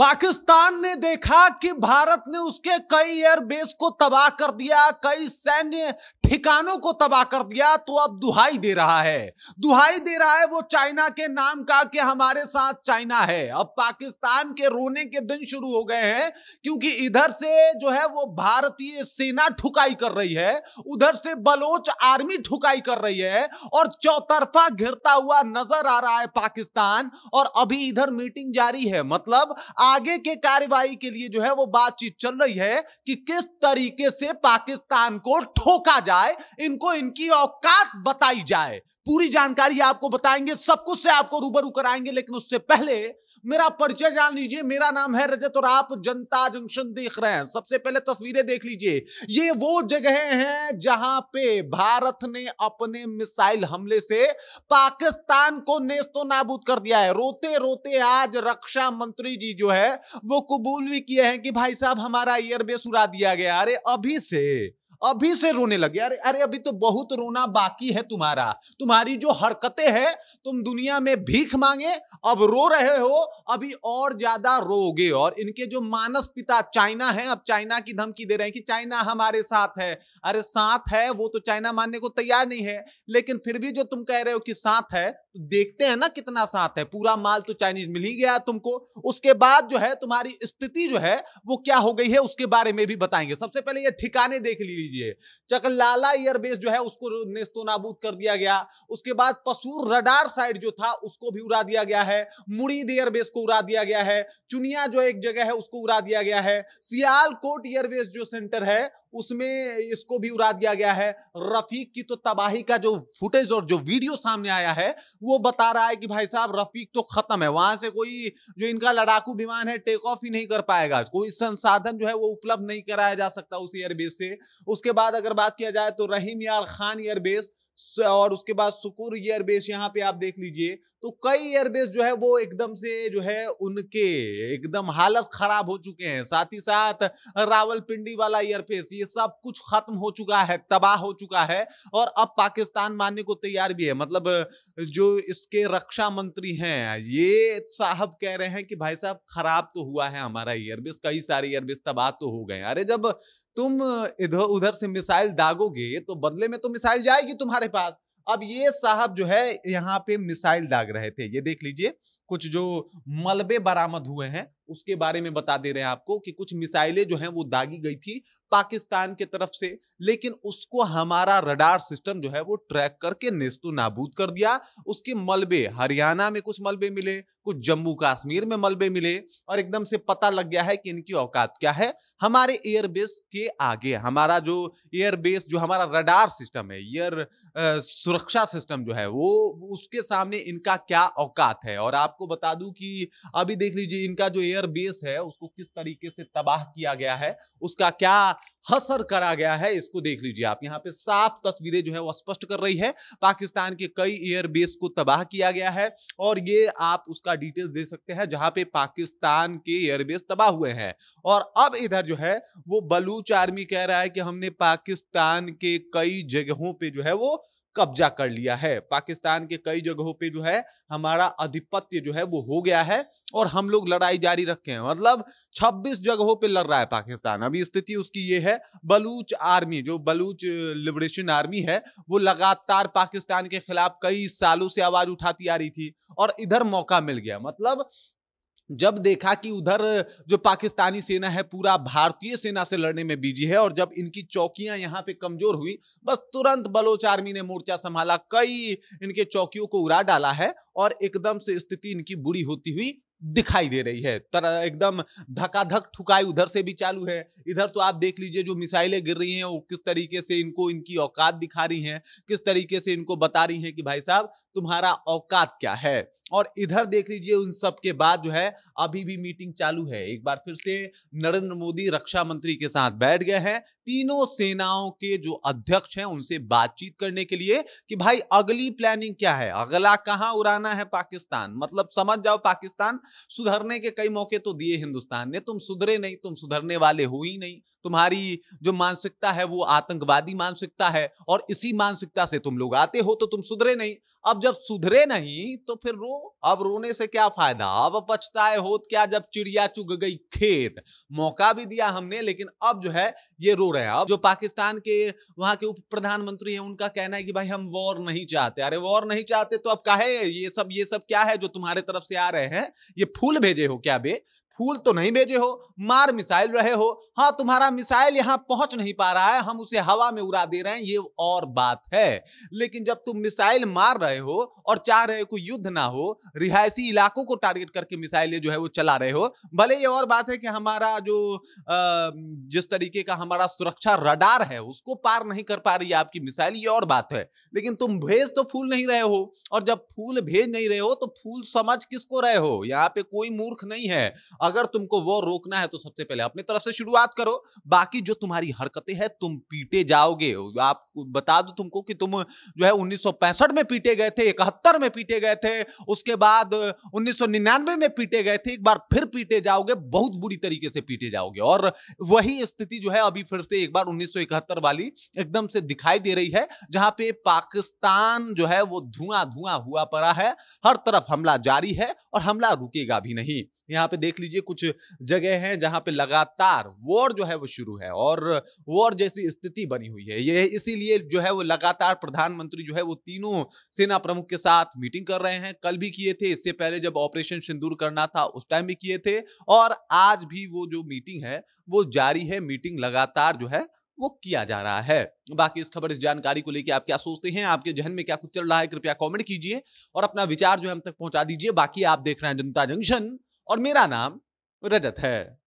पाकिस्तान ने देखा कि भारत ने उसके कई एयरबेस को तबाह कर दिया, कई सैन्य ठिकानों को तबाह कर दिया, तो अब दुहाई दे रहा है। दुहाई दे रहा है वो चाइना के नाम का कि हमारे साथ चाइना है। अब पाकिस्तान के रोने के दिन शुरू हो गए हैं, क्योंकि इधर से जो है वो भारतीय सेना ठुकाई कर रही है, उधर से बलोच आर्मी ठुकाई कर रही है और चौतरफा घिरता हुआ नजर आ रहा है पाकिस्तान। और अभी इधर मीटिंग जारी है, मतलब आगे के कार्रवाई के लिए जो है वो बातचीत चल रही है कि किस तरीके से पाकिस्तान को ठोका जाए, इनको इनकी औकात बताई जाए। पूरी जानकारी आपको बताएंगे, सब कुछ से आपको रूबरू कराएंगे, लेकिन उससे पहले मेरा परिचय जान लीजिए। मेरा नाम है रजत और आप जनता जंक्शन देख रहे हैं। सबसे पहले तस्वीरें देख लीजिए, ये वो जगह हैं जहां पे भारत ने अपने मिसाइल हमले से पाकिस्तान को नेस्तो नाबूद कर दिया है। रोते रोते आज रक्षा मंत्री जी जो है वो कबूल भी किए हैं कि भाई साहब हमारा एयरबेस उड़ा दिया गया। अरे अभी से रोने लगे। अरे अरे अभी तो बहुत रोना बाकी है तुम्हारा। तुम्हारी जो हरकतें हैं, तुम दुनिया में भीख मांगे, अब रो रहे हो, अभी और ज्यादा रोगे। और इनके जो मानस पिता चाइना है, अब चाइना की धमकी दे रहे हैं कि चाइना हमारे साथ है। अरे साथ है, वो तो चाइना मानने को तैयार नहीं है, लेकिन फिर भी जो तुम कह रहे हो कि साथ है, तो देखते हैं ना कितना साथ है। पूरा माल तो चाइनीज मिल ही गया तुमको। उसके बाद जो है तुम्हारी स्थिति जो है वो क्या हो गई है, उसके बारे में भी बताएंगे। सबसे पहले ये ठिकाने देख लीजिए। चकलाला एयरबेस जो है उसको नेस्तो नाबूद कर दिया गया। उसके बाद पसूर रडार साइड जो था उसको भी उड़ा दिया गया है। मुरीद एयरबेस को उड़ा दिया गया है। चुनिया जो एक जगह है उसको उड़ा दिया गया है। सियालकोट एयरबेस जो सेंटर है उसमें इसको भी उड़ा दिया गया है। रफीक की तो तबाही का जो फुटेज और जो वीडियो सामने आया है वो बता रहा है कि भाई साहब रफीक तो खत्म है। वहां से कोई जो इनका लड़ाकू विमान है टेक ऑफ ही नहीं कर पाएगा। कोई संसाधन जो है वो उपलब्ध नहीं कराया जा सकता उस एयरबेस से। उसके बाद अगर बात किया जाए तो रहीम यार खान एयरबेस और उसके बाद सुकुर एयरबेस, यहाँ पे आप देख लीजिए तो कई एयरबेस जो है वो एकदम से जो है उनके एकदम हालत खराब हो चुके हैं। साथ ही साथ रावलपिंडी वाला एयरबेस, ये सब कुछ खत्म हो चुका है, तबाह हो चुका है। और अब पाकिस्तान मानने को तैयार भी है। मतलब जो इसके रक्षा मंत्री हैं ये साहब कह रहे हैं कि भाई साहब खराब तो हुआ है हमारा एयरबेस, कई सारे एयरबेस तबाह तो हो गए। अरे जब तुम इधर उधर से मिसाइल दागोगे तो बदले में तो मिसाइल जाएगी तुम्हारे पास। अब ये साहब जो है यहाँ पे मिसाइल दाग रहे थे। ये देख लीजिए कुछ जो मलबे बरामद हुए हैं उसके बारे में बता दे रहे हैं आपको कि कुछ मिसाइलें जो हैं वो दागी गई थी पाकिस्तान की तरफ से, लेकिन उसको हमारा रडार सिस्टम जो है वो ट्रैक करके नेस्तो नाबूद कर दिया। उसके मलबे हरियाणा में कुछ मलबे मिले, कुछ जम्मू कश्मीर में मलबे मिले, और एकदम से पता लग गया है कि इनकी औकात क्या है। हमारे एयरबेस के आगे हमारा जो एयरबेस जो हमारा रडार सिस्टम है, एयर सुरक्षा सिस्टम जो है वो उसके सामने इनका क्या औकात है। और आपको बता दूं कि अभी देख लीजिए इनका जो एयरबेस है उसको किस तरीके से तबाह किया गया है, उसका क्या हसर करा गया है, इसको देख लीजिए आप। यहाँ पे साफ तस्वीरें जो है वो स्पष्ट कर रही है पाकिस्तान के कई एयरबेस को तबाह किया गया है। और ये आप उसका डिटेल्स दे सकते हैं जहां पे पाकिस्तान के एयरबेस तबाह हुए हैं। और अब इधर जो है वो बलूच आर्मी कह रहा है कि हमने पाकिस्तान के कई जगहों पे जो है वो कब्जा कर लिया है। पाकिस्तान के कई जगहों पे जो है हमारा आधिपत्य जो है वो हो गया है और हम लोग लड़ाई जारी रखे हैं। मतलब 26 जगहों पे लड़ रहा है पाकिस्तान। अभी स्थिति उसकी ये है, बलूच आर्मी जो बलूच लिबरेशन आर्मी है वो लगातार पाकिस्तान के खिलाफ कई सालों से आवाज उठाती आ रही थी और इधर मौका मिल गया। मतलब जब देखा कि उधर जो पाकिस्तानी सेना है पूरा भारतीय सेना से लड़ने में बिजी है और जब इनकी चौकियां यहां पे कमजोर हुई, बस तुरंत बलोच आर्मी ने मोर्चा संभाला, कई इनके चौकियों को उड़ा डाला है और एकदम से स्थिति इनकी बुरी होती हुई दिखाई दे रही है। तरह एकदम धकाधक ठुकाई उधर से भी चालू है। इधर तो आप देख लीजिए जो मिसाइलें गिर रही हैं वो किस तरीके से इनको इनकी औकात दिखा रही हैं, किस तरीके से इनको बता रही हैं कि भाई साहब तुम्हारा औकात क्या है। और इधर देख लीजिए उन सब के बाद जो है अभी भी मीटिंग चालू है। एक बार फिर से नरेंद्र मोदी रक्षा मंत्री के साथ बैठ गए हैं, तीनों सेनाओं के जो अध्यक्ष हैं उनसे बातचीत करने के लिए कि भाई अगली प्लानिंग क्या है, अगला कहां उड़ाना है पाकिस्तान। मतलब समझ जाओ पाकिस्तान सुधरने के कई मौके तो दिए हिंदुस्तान ने, तुम सुधरे नहीं, तुम सुधरने वाले हो ही नहीं। तुम्हारी जो मानसिकता है वो आतंकवादी मानसिकता है और इसी मानसिकता से तुम लोग आते हो तो तुम सुधरे नहीं। अब जब सुधरे नहीं तो फिर रो। अब रोने से क्या फायदा, अब पछताए होत क्या जब चिड़िया चुग गई खेत। मौका भी दिया हमने, लेकिन अब जो है ये रो रहे हैं। अब जो पाकिस्तान के वहां के उप प्रधानमंत्री हैं, उनका कहना है कि भाई हम वॉर नहीं चाहते। अरे वॉर नहीं चाहते तो अब काहे ये सब क्या है जो तुम्हारे तरफ से आ रहे हैं? ये फूल भेजे हो क्या बे? फूल तो नहीं भेजे हो, मार मिसाइल रहे हो। हाँ, तुम्हारा मिसाइल यहां पहुंच नहीं पा रहा है, हम उसे हवा में उड़ा दे रहे हैं, ये और बात है। लेकिन जब तुम मिसाइल मार रहे हो और चाह रहे हो कोई युद्ध ना हो, रिहायशी इलाकों को टारगेट करके मिसाइलें जो है वो चला रहे हो, भले ये और बात है कि हमारा जो जिस तरीके का हमारा सुरक्षा रडार है उसको पार नहीं कर पा रही है आपकी मिसाइल, ये और बात है। लेकिन तुम भेज तो फूल नहीं रहे हो, और जब फूल भेज नहीं रहे हो तो फूल समझ किसको रहे हो? यहाँ पे कोई मूर्ख नहीं है। अगर तुमको वो रोकना है तो सबसे पहले अपनी तरफ से शुरुआत करो। बाकी जो तुम्हारी हरकतें हैं, तुम पीटे जाओगे। आप बता दो तुमको कि तुम जो है 1965 में पीटे गए थे, 71 में पीटे गए थे, उसके बाद 1999 में पीटे गए थे, एक बार फिर पीटे जाओगे, बहुत बुरी तरीके से पीटे जाओगे। और वही स्थिति जो है अभी फिर से एक बार 1971 वाली एकदम से दिखाई दे रही है, जहां पे पाकिस्तान जो है वो धुआं धुआं हुआ पड़ा है। हर तरफ हमला जारी है और हमला रुकेगा भी नहीं। यहाँ पे देख लीजिए कुछ जगह हैं जहां पे लगातार वॉर जो है वो शुरू है और वॉर जैसी स्थिति बनी हुई है। ये इसीलिए जो है वो लगातार प्रधानमंत्री जो है वो तीनों सेना प्रमुख के साथ मीटिंग कर रहे हैं। कल भी किए थे, इससे पहले जब ऑपरेशन सिंदूर करना था उस टाइम भी किए थे, और आज भी वो जो मीटिंग है वो जारी है। मीटिंग लगातार जो है वो किया जा रहा है। बाकी इस खबर, इस जानकारी को लेकर आप क्या सोचते हैं, आपके जहन में क्या कुछ चल रहा है, कृपया कमेंट कीजिए और अपना विचार जो है हम तक पहुंचा दीजिए। बाकी आप देख रहे हैं जनता जंक्शन और मेरा नाम रजत है।